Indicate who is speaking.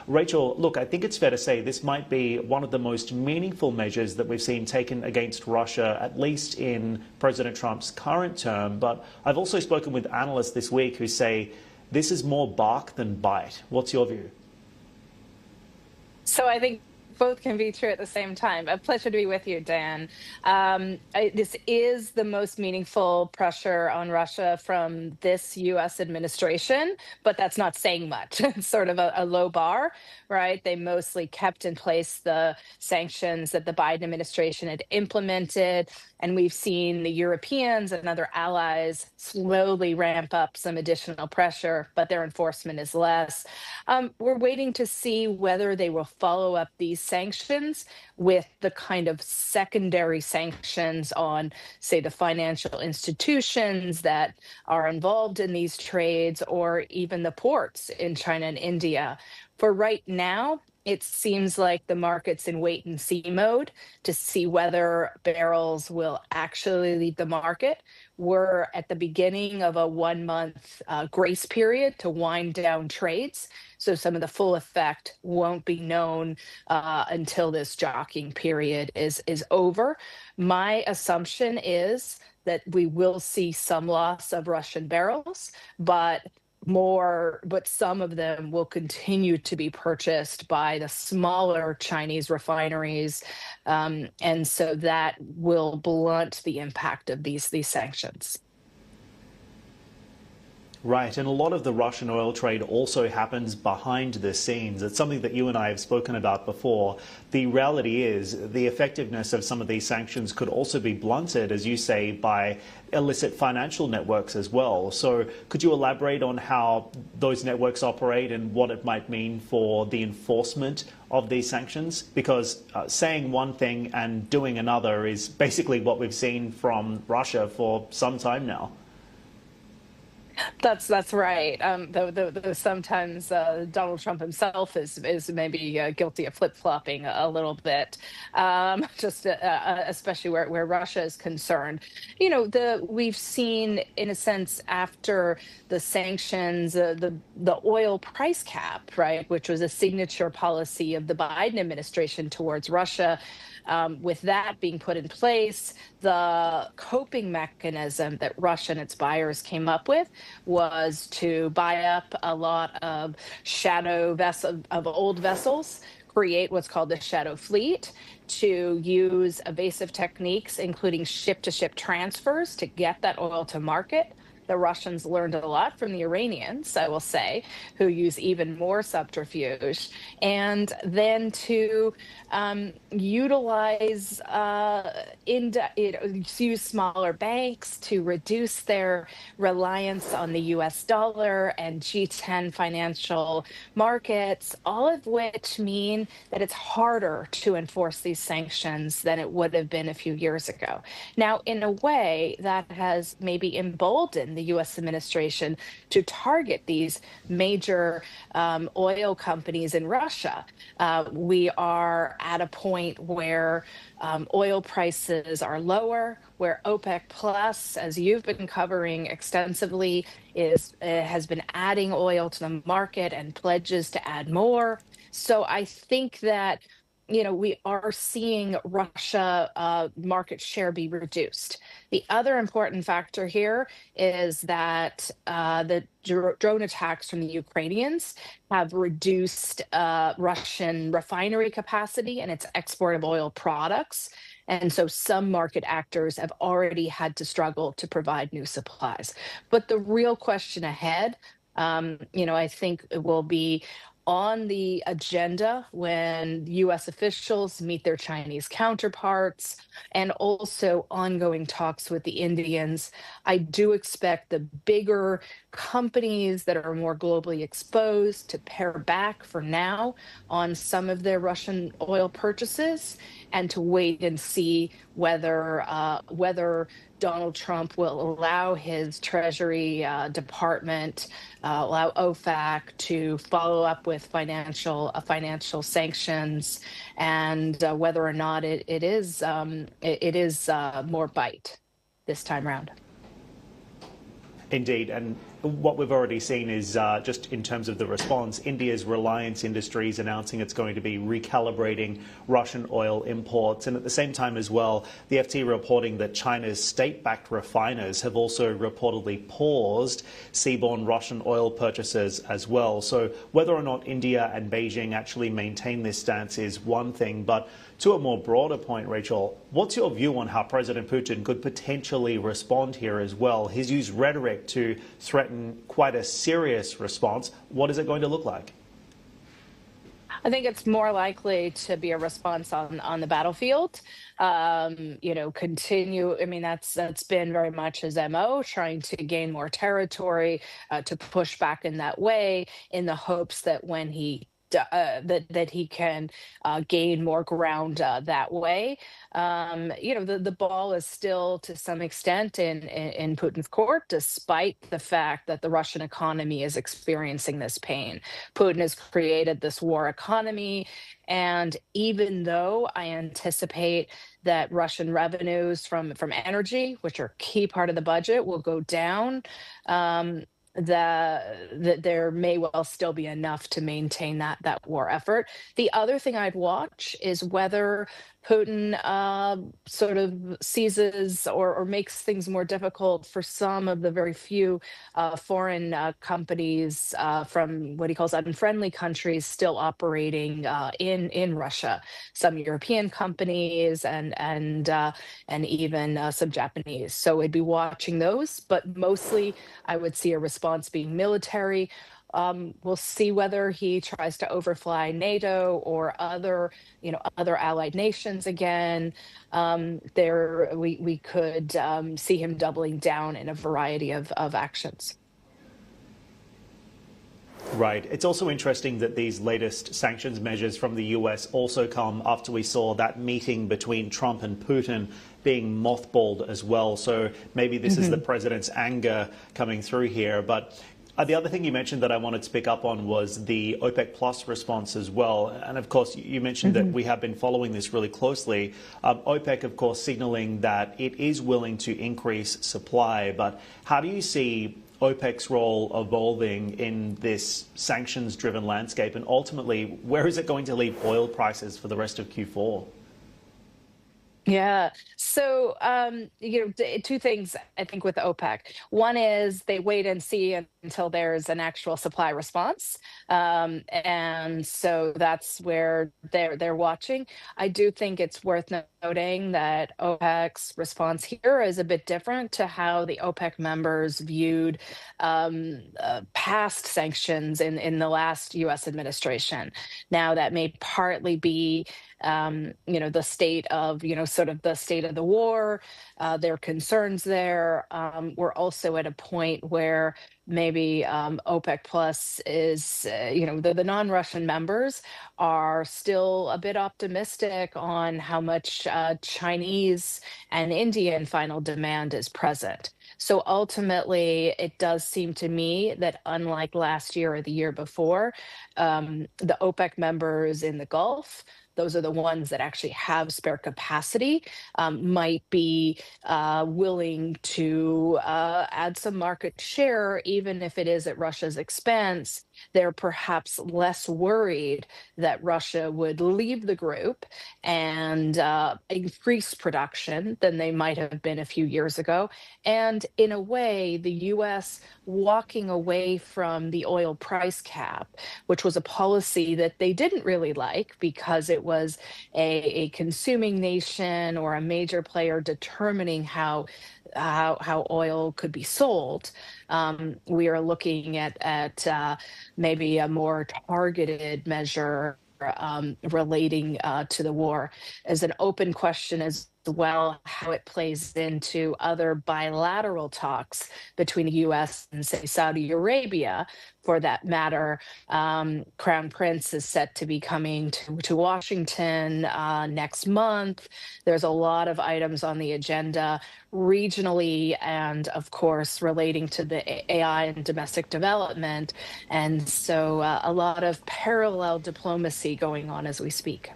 Speaker 1: Rachel, look, I think it's fair to say this might be one of the most meaningful measures that we've seen taken against Russia, at least in President Trump's current term. But I've also spoken with analysts this week who say this is more bark than bite. What's your view?
Speaker 2: So I think both can be true at the same time. A pleasure to be with you, Dan. This is the most meaningful pressure on Russia from this U.S. administration, but that's not saying much. It's sort of a low bar, right? They mostly kept in place the sanctions that the Biden administration had implemented, and we've seen the Europeans and other allies slowly ramp up some additional pressure, but their enforcement is less. We're waiting to see whether they will follow up these sanctions with the kind of secondary sanctions on, say, the financial institutions that are involved in these trades, or even the ports in China and India. For right now, it seems like the market's in wait and see mode to see whether barrels will actually leave the market. We're at the beginning of a 1 month grace period to wind down trades. So some of the full effect won't be known until this jockeying period is over. My assumption is that we will see some loss of Russian barrels, but some of them will continue to be purchased by the smaller Chinese refineries, and so that will blunt the impact of these sanctions.
Speaker 1: Right, and a lot of the Russian oil trade also happens behind the scenes. It's something that you and I have spoken about before. The reality is the effectiveness of some of these sanctions could also be blunted, as you say, by illicit financial networks as well. So could you elaborate on how those networks operate and what it might mean for the enforcement of these sanctions? Because saying one thing and doing another is basically what we've seen from Russia for some time now.
Speaker 2: That's right. Though sometimes Donald Trump himself is maybe guilty of flip-flopping a little bit, especially where Russia is concerned. You know, we've seen, in a sense, after the sanctions, the oil price cap, right, which was a signature policy of the Biden administration towards Russia. With that being put in place, the coping mechanism that Russia and its buyers came up with was to buy up a lot of old vessels, create what's called the shadow fleet, to use evasive techniques, including ship-to-ship transfers, to get that oil to market. The Russians learned a lot from the Iranians, I will say, who use even more subterfuge, and then to utilize use smaller banks to reduce their reliance on the U.S. dollar and G10 financial markets, all of which mean that it's harder to enforce these sanctions than it would have been a few years ago. Now, in a way, that has maybe emboldened the U.S. administration to target these major oil companies in Russia. We are at a point where oil prices are lower, where OPEC Plus, as you've been covering extensively, has been adding oil to the market and pledges to add more. So I think that we are seeing Russia market share be reduced. The other important factor here is that the drone attacks from the Ukrainians have reduced Russian refinery capacity and its export of oil products. And so some market actors have already had to struggle to provide new supplies. But the real question ahead, I think it will be on the agenda when U.S. officials meet their Chinese counterparts, and also ongoing talks with the Indians. I do expect the bigger companies that are more globally exposed to pare back for now on some of their Russian oil purchases, and to wait and see whether Donald Trump will allow his Treasury Department, allow OFAC to follow up with financial sanctions, and whether or not it is more bite this time around.
Speaker 1: Indeed, and what we've already seen is just in terms of the response, India's Reliance Industries announcing it's going to be recalibrating Russian oil imports. And at the same time as well, the FT reporting that China's state-backed refiners have also reportedly paused seaborne Russian oil purchases as well. So whether or not India and Beijing actually maintain this stance is one thing, but to a more broader point, Rachel, what's your view on how President Putin could potentially respond here as well? He's used rhetoric to threaten quite a serious response. What is it going to look like?
Speaker 2: I think it's more likely to be a response on the battlefield. Continue. I mean, that's been very much his MO, trying to gain more territory, to push back in that way, in the hopes that when he that he can gain more ground that way. The ball is still to some extent in Putin's court, despite the fact that the Russian economy is experiencing this pain. Putin has created this war economy, and even though I anticipate that Russian revenues from energy, which are a key part of the budget, will go down, that there may well still be enough to maintain that war effort. The other thing I'd watch is whether Putin sort of seizes or makes things more difficult for some of the very few foreign companies from what he calls unfriendly countries still operating in Russia. Some European companies and even some Japanese. So we'd be watching those, but mostly I would see a response being military. We'll see whether he tries to overfly NATO or other allied nations again. We could see him doubling down in a variety of actions.
Speaker 1: Right. It's also interesting that these latest sanctions measures from the US also come after we saw that meeting between Trump and Putin being mothballed as well. So maybe this is the president's anger coming through here. But the other thing you mentioned that I wanted to pick up on was the OPEC Plus response as well. And of course, you mentioned that we have been following this really closely. OPEC, of course, signaling that it is willing to increase supply. But how do you see OPEC's role evolving in this sanctions-driven landscape? And ultimately, where is it going to leave oil prices for the rest of Q4?
Speaker 2: Yeah. So, two things I think with OPEC. One is they wait and see until there's an actual supply response, and so that's where they're watching. I do think it's worth noting that OPEC's response here is a bit different to how the OPEC members viewed past sanctions in the last U.S. administration. Now, that may partly be the state of, sort of the state of the war, their concerns there. We're also at a point where maybe OPEC Plus is, the non-Russian members are still a bit optimistic on how much Chinese and Indian final demand is present. So ultimately, it does seem to me that unlike last year or the year before, the OPEC members in the Gulf, those are the ones that actually have spare capacity, might be willing to add some market share, even if it is at Russia's expense. They're perhaps less worried that Russia would leave the group and increase production than they might have been a few years ago. And in a way, the U.S. walking away from the oil price cap, which was a policy that they didn't really like because it was a consuming nation or a major player determining how oil could be sold. We are looking at maybe a more targeted measure relating to the war. As an open question as well, how it plays into other bilateral talks between the U.S. and, say, Saudi Arabia, for that matter. Crown Prince is set to be coming to Washington next month. There's a lot of items on the agenda regionally and, of course, relating to the AI and domestic development. And so a lot of parallel diplomacy going on as we speak.